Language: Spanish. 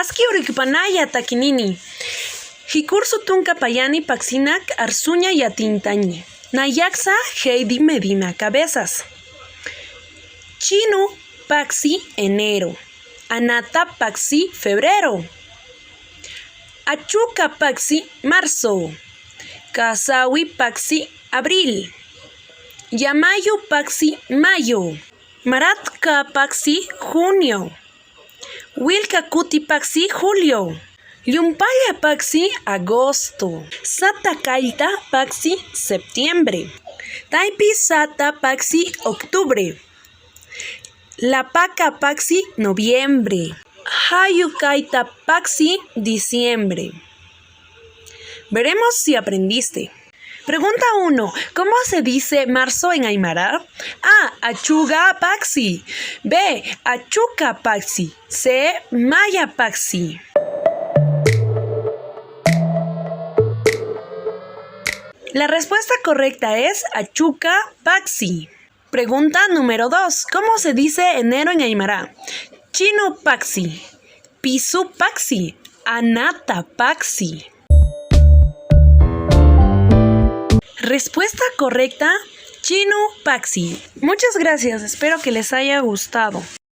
Aski urikpanaya takinini. Hikursu tunka payani paxinak arzuña yatintañi. Nayaxa Heidi Medina Cabezas. Chinu Paxi enero. Anata Paxi febrero. Achuca Paxi marzo. Casawi Paxi abril. Yamayu Paxi mayo. Maratka Paxi junio. Wilcacuti Paxi julio. Llumpaya Paxi agosto. Satacaita Paxi septiembre. Taipi Sata Paxi octubre. La Paca Paxi noviembre. Hayukaita Paxi diciembre. Veremos si aprendiste. Pregunta 1. ¿Cómo se dice marzo en aymara? A. Achuga Paxi. B. Achuca Paxi. C. Maya Paxi. La respuesta correcta es Achuca Paxi. Pregunta número 2. ¿Cómo se dice enero en aymara? Chinu Paxi. Pisu Paxi. Anata Paxi. Respuesta correcta, Chinu Paxi. Muchas gracias, espero que les haya gustado.